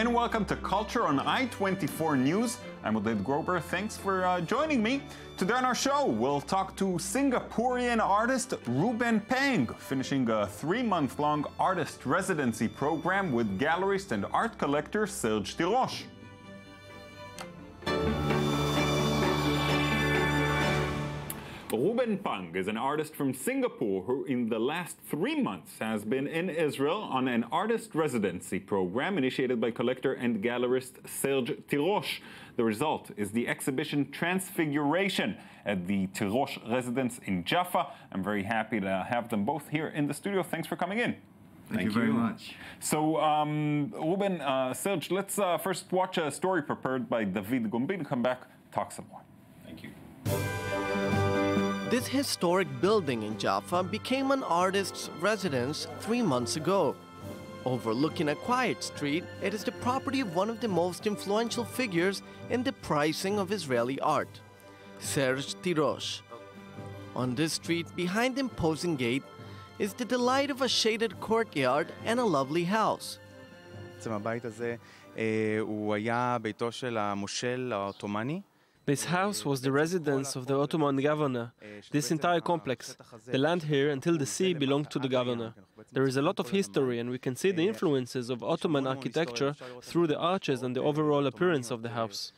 and welcome to Culture on I-24 News. I'm Oded Grober. Thanks for joining me. Today on our show, we'll talk to Singaporean artist Ruben Pang, finishing a 3-month-long artist residency program with gallerist and art collector Serge Tiroche. Ruben Pang is an artist from Singapore who in the last 3 months has been in Israel on an artist residency program initiated by collector and gallerist Serge Tiroche. The result is the exhibition Transfiguration at the Tiroche residence in Jaffa. I'm very happy to have them both here in the studio. Thanks for coming in. Thank you very much. So, Ruben, Serge, let's first watch a story prepared by David Gombin. Come back, talk some more. Thank you. This historic building in Jaffa became an artist's residence 3 months ago. Overlooking a quiet street, it is the property of one of the most influential figures in the pricing of Israeli art, Serge Tiroche. On this street, behind the imposing gate, is the delight of a shaded courtyard and a lovely house. הבית הזה הוא היה ביתו של המושל העות'מאני. This house was the residence of the Ottoman governor. This entire complex, the land here until the sea, belonged to the governor. There is a lot of history, and we can see the influences of Ottoman architecture through the arches and the overall appearance of the house.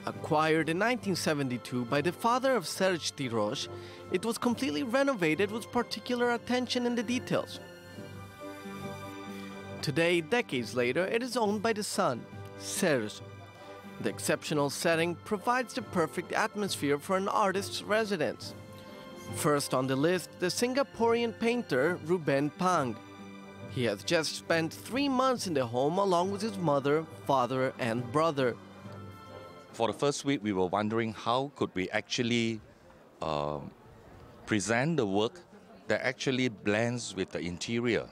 Acquired in 1972 by the father of Serge Tiroche, it was completely renovated with particular attention in the details. Today, decades later, it is owned by the son, Serge. The exceptional setting provides the perfect atmosphere for an artist's residence. First on the list, the Singaporean painter Ruben Pang. He has just spent 3 months in the home along with his mother, father, and brother. For the first week, we were wondering how could we actually present the work that actually blends with the interior.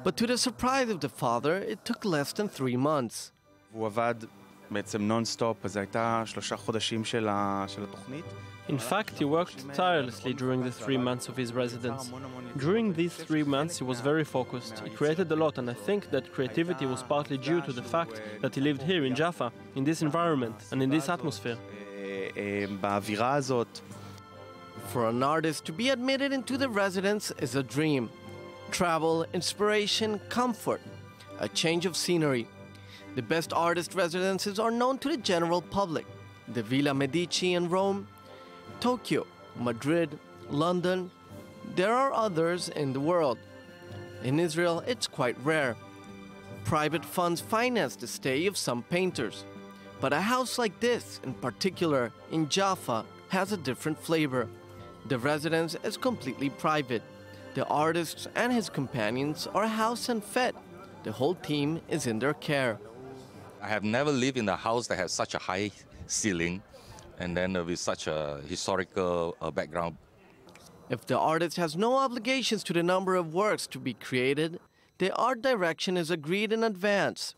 But to the surprise of the father, it took less than 3 months. הוא עבד בעצם נון-סטופ, אז הייתה 3 חודשים של התוכנית. In fact, he worked tirelessly during the 3 months of his residence. During these 3 months, he was very focused. He created a lot, and I think that creativity was partly due to the fact that he lived here in Jaffa, in this environment, and in this atmosphere. באווירה הזאת. For an artist to be admitted into the residence is a dream. Travel, inspiration, comfort, a change of scenery. The best artist residences are known to the general public. The Villa Medici in Rome, Tokyo, Madrid, London. There are others in the world. In Israel, it's quite rare. Private funds finance the stay of some painters. But a house like this, in particular in Jaffa, has a different flavor. The residence is completely private. The artist and his companions are house and fed. The whole team is in their care. I have never lived in a house that has such a high ceiling and then with such a historical background. If the artist has no obligations to the number of works to be created, the art direction is agreed in advance.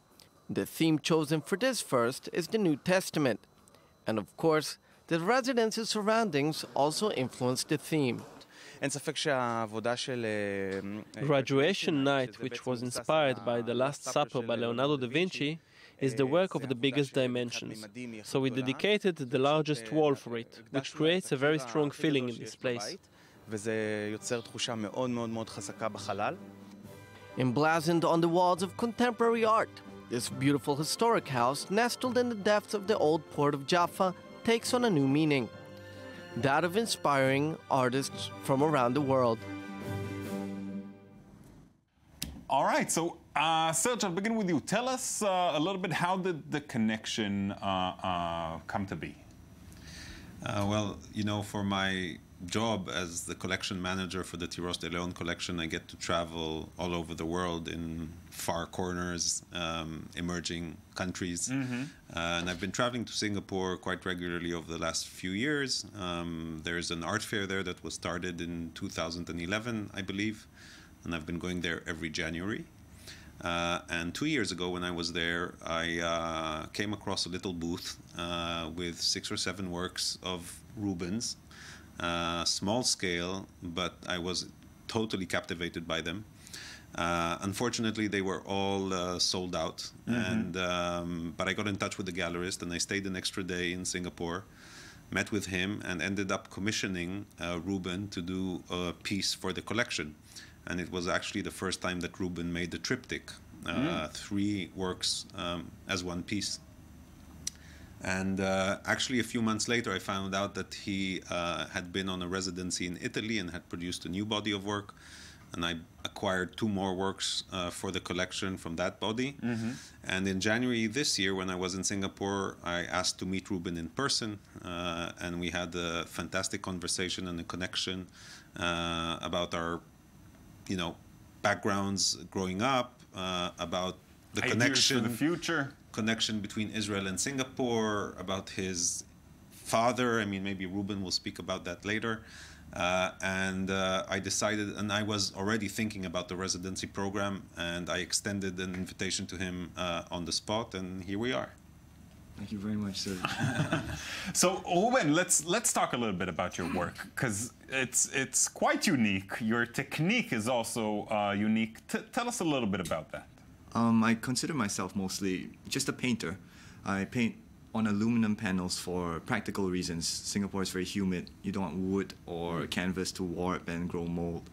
The theme chosen for this first is the New Testament. And of course, the residence's surroundings also influence the theme. Graduation Night, which was inspired by The Last Supper by Leonardo da Vinci, is the work of the biggest dimensions. So we dedicated the largest wall for it, which creates a very strong feeling in this place. Emblazoned on the walls of contemporary art, this beautiful historic house, nestled in the depths of the old port of Jaffa, takes on a new meaning. That of inspiring artists from around the world. All right, so Serge, I'll begin with you. Tell us a little bit, how did the connection come to be? Well, you know, for my job as the collection manager for the Tiroche DELEON collection, I get to travel all over the world in far corners, emerging countries. And I've been traveling to Singapore quite regularly over the last few years. There's an art fair there that was started in 2011, I believe, and I've been going there every January. And 2 years ago, when I was there, I came across a little booth with 6 or 7 works of Rubens, small scale, but I was totally captivated by them. Unfortunately, they were all sold out. And but I got in touch with the gallerist, and I stayed an extra day in Singapore, met with him, and ended up commissioning Ruben to do a piece for the collection. And it was actually the first time that Ruben made the triptych, 3 works as one piece. And actually, a few months later, I found out that he had been on a residency in Italy and had produced a new body of work. And I acquired 2 more works for the collection from that body. And in January this year, when I was in Singapore, I asked to meet Ruben in person. And we had a fantastic conversation and a connection about our, backgrounds growing up, about the connection for the future. Connection between Israel and Singapore, about his father. I mean, maybe Ruben will speak about that later. And I decided, and I was already thinking about the residency program, and I extended an invitation to him on the spot, and here we are. Thank you very much, Serge. So, Ruben, let's talk a little bit about your work, because it's quite unique. Your technique is also unique. Tell us a little bit about that. I consider myself mostly just a painter. I paint on aluminum panels for practical reasons. Singapore is very humid. You don't want wood or canvas to warp and grow mold.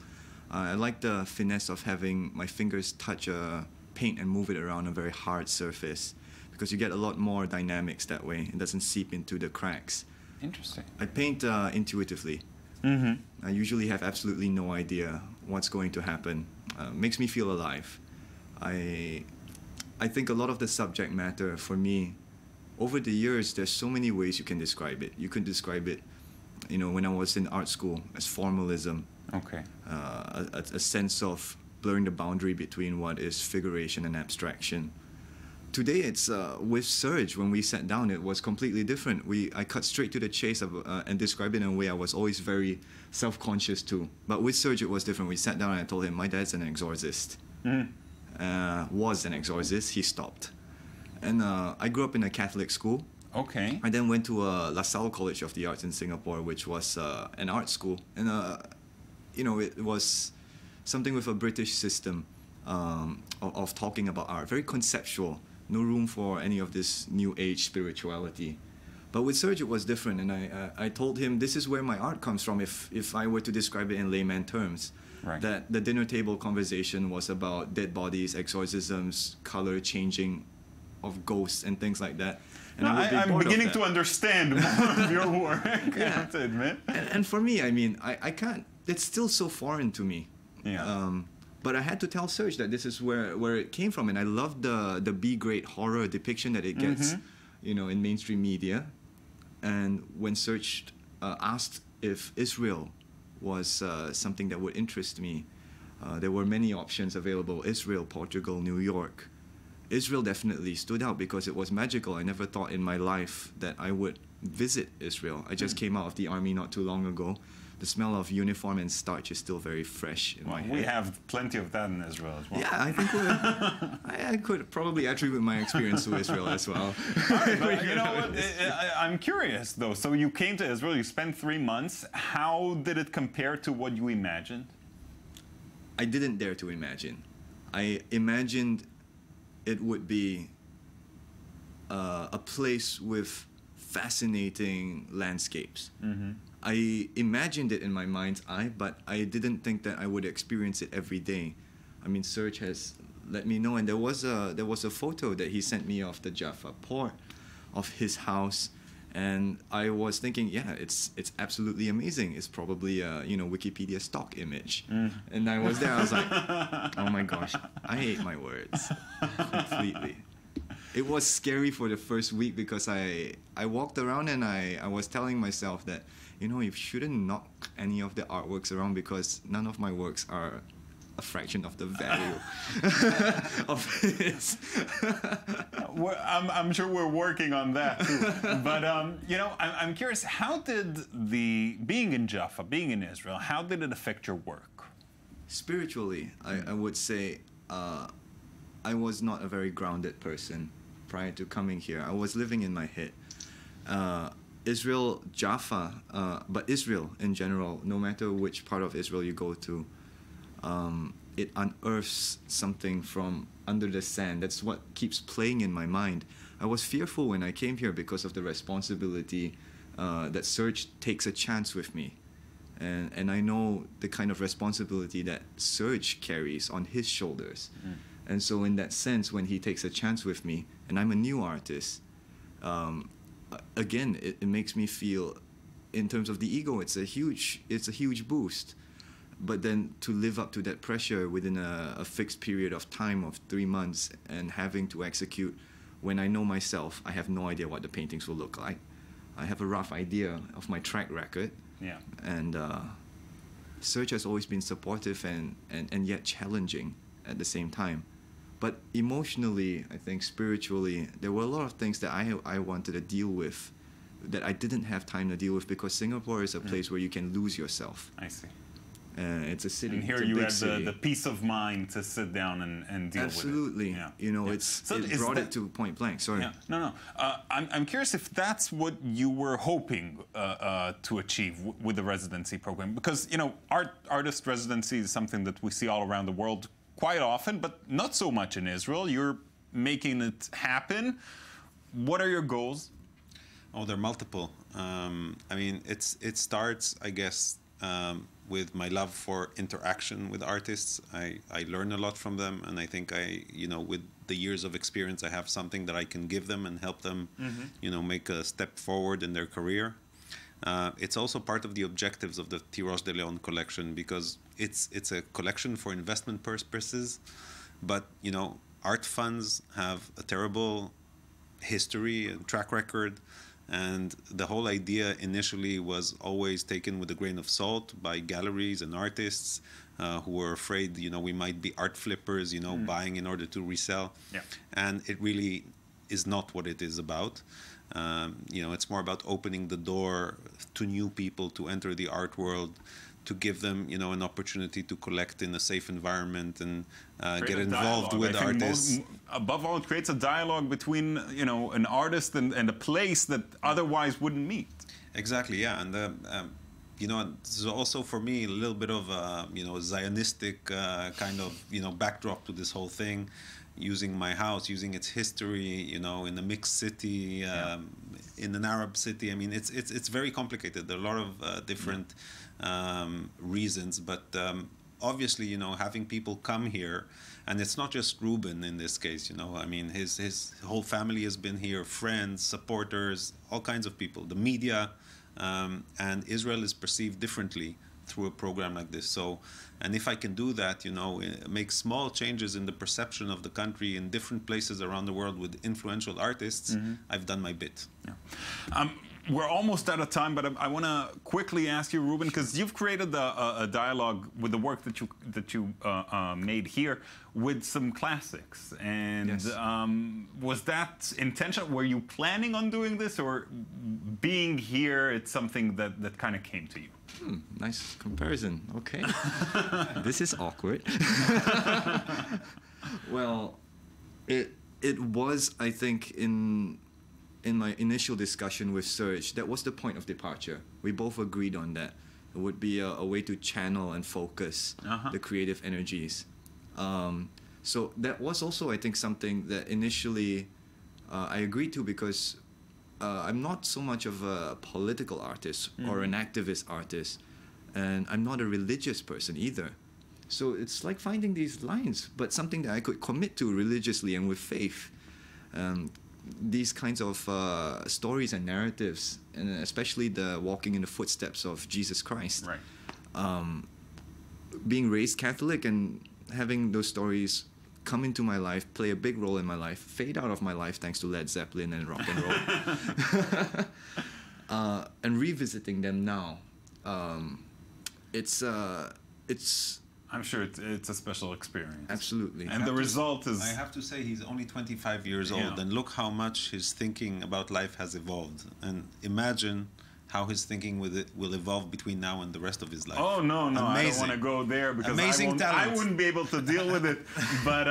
I like the finesse of having my fingers touch a paint and move it around a very hard surface, because you get a lot more dynamics that way. It doesn't seep into the cracks. Interesting. I paint intuitively. I usually have absolutely no idea what's going to happen. Makes me feel alive. I think a lot of the subject matter for me, over the years, there's so many ways you can describe it. You can describe it, when I was in art school, as formalism. Okay. A sense of blurring the boundary between what is figuration and abstraction. Today, it's with Serge, when we sat down, it was completely different. I cut straight to the chase and described it in a way I was always very self-conscious to. But with Serge, it was different. We sat down and I told him, my dad's an exorcist. Was an exorcist. He stopped. And I grew up in a Catholic school. Okay. I then went to La Salle College of the Arts in Singapore, which was an art school. And, it was something with a British system of talking about art. Very conceptual. No room for any of this new age spirituality. But with Serge, it was different. And I told him, this is where my art comes from, if I were to describe it in layman terms. Right. That the dinner table conversation was about dead bodies, exorcisms, color changing of ghosts and things like that. And I'm beginning to understand more of your work, I have to admit. And for me, I mean, I can't, it's still so foreign to me. Yeah. But I had to tell Serge that this is where it came from. And I love the B-grade horror depiction that it gets, in mainstream media. And when Serge asked if Israel was something that would interest me, there were many options available: Israel, Portugal, New York. Israel definitely stood out because it was magical. I never thought in my life that I would visit Israel. I just came out of the army not too long ago. The smell of uniform and starch is still very fresh in my head. We have plenty of that in Israel as well. Yeah, I think I could probably attribute my experience to Israel as well. But you know what? I'm curious, though. So you came to Israel, you spent 3 months. How did it compare to what you imagined? I didn't dare to imagine. I imagined it would be a place with fascinating landscapes. I imagined it in my mind's eye, but I didn't think that I would experience it every day. I mean, Serge has let me know, and there was a photo that he sent me of the Jaffa Port, of his house, and I was thinking, yeah, it's absolutely amazing. It's probably a Wikipedia stock image, and I was there. I was like, oh my gosh, I hate my words completely. It was scary for the first week because I walked around and I was telling myself that, you shouldn't knock any of the artworks around because none of my works are a fraction of the value of this. I'm sure we're working on that too. But I'm curious, how did being in Jaffa, being in Israel, how did it affect your work? Spiritually, I would say I was not a very grounded person prior to coming here. I was living in my head. Israel, Jaffa, but Israel in general, no matter which part of Israel you go to, it unearths something from under the sand. That's what keeps playing in my mind. I was fearful when I came here because of the responsibility that Serge takes a chance with me. And I know the kind of responsibility that Serge carries on his shoulders. And so in that sense, when he takes a chance with me, and I'm a new artist, again, it makes me feel, in terms of the ego, it's a huge boost. But then to live up to that pressure within a fixed period of time of 3 months and having to execute, when I know myself, I have no idea what the paintings will look like. I have a rough idea of my track record. Yeah. And Serge has always been supportive and yet challenging at the same time. But emotionally, I think spiritually, there were a lot of things that I wanted to deal with that I didn't have time to deal with, because Singapore is a place where you can lose yourself. I see. It's a city. And here you had the peace of mind to sit down and deal Absolutely. with it. You know, it brought it to point blank. Sorry. Yeah. No. I'm curious if that's what you were hoping to achieve with the residency program, because, you know, artist residency is something that we see all around the world quite often, but not so much in Israel. You're making it happen. What are your goals? Oh, there are multiple. I mean, it starts, I guess, with my love for interaction with artists. I learn a lot from them, and I think with the years of experience, I have something that I can give them and help them, make a step forward in their career. It's also part of the objectives of the Tiroche DELEON collection, because it's a collection for investment purposes, but, art funds have a terrible history and track record. And the whole idea initially was always taken with a grain of salt by galleries and artists who were afraid, we might be art flippers, buying in order to resell. Yeah. And it really is not what it is about. It's more about opening the door to new people to enter the art world, to give them, an opportunity to collect in a safe environment and get involved with artists. Above all, it creates a dialogue between, an artist and a place that otherwise wouldn't meet. Exactly, yeah. And, it's also for me a little bit of a, Zionistic kind of, backdrop to this whole thing, using my house, using its history, in a mixed city, in an Arab city. I mean, it's very complicated. There are a lot of different reasons, but obviously, having people come here, and it's not just Ruben in this case, I mean, his whole family has been here, friends, supporters, all kinds of people, the media, and Israel is perceived differently through a program like this. So, and if I can do that, make small changes in the perception of the country in different places around the world with influential artists, I've done my bit. Yeah. We're almost out of time, but I want to quickly ask you, Ruben, because you've created a dialogue with the work that you made here with some classics. And yes. Was that intentional? Were you planning on doing this, or being here, it's something that kind of came to you? Nice comparison. Okay. This is awkward. Well, it was, I think, in my initial discussion with Serge, that was the point of departure. We both agreed on that. It would be a way to channel and focus the creative energies. So that was also, I think, something that initially I agreed to, because I'm not so much of a political artist or an activist artist, and I'm not a religious person either. So it's like finding these lines, but something that I could commit to religiously and with faith. These kinds of stories and narratives, and especially the walking in the footsteps of Jesus Christ. Right. Being raised Catholic and having those stories come into my life, play a big role in my life, fade out of my life thanks to Led Zeppelin and rock and roll. And revisiting them now, it's I'm sure it's a special experience. Absolutely. And the result is... I have to say, he's only 25 years old, and look how much his thinking about life has evolved. And imagine how his thinking will evolve between now and the rest of his life. Oh, no, Amazing. I don't want to go there, because I wouldn't be able to deal with it. But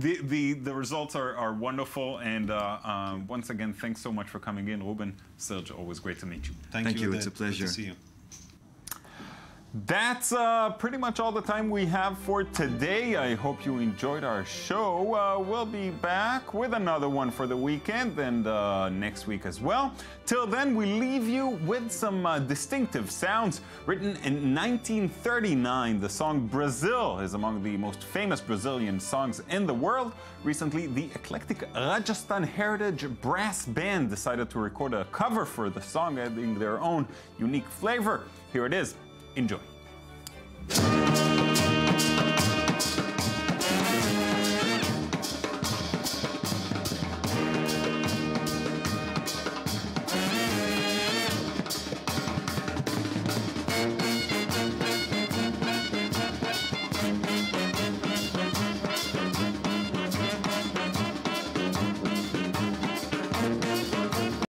the results are wonderful. And once again, thanks so much for coming in, Ruben. Serge, always great to meet you. Thank you. It's a pleasure. Good to see you. That's pretty much all the time we have for today. I hope you enjoyed our show. We'll be back with another one for the weekend and next week as well. Till then, we leave you with some distinctive sounds. Written in 1939, the song Brazil is among the most famous Brazilian songs in the world. Recently, the eclectic Rajasthan Heritage Brass Band decided to record a cover for the song, adding their own unique flavor. Here it is. Enjoy.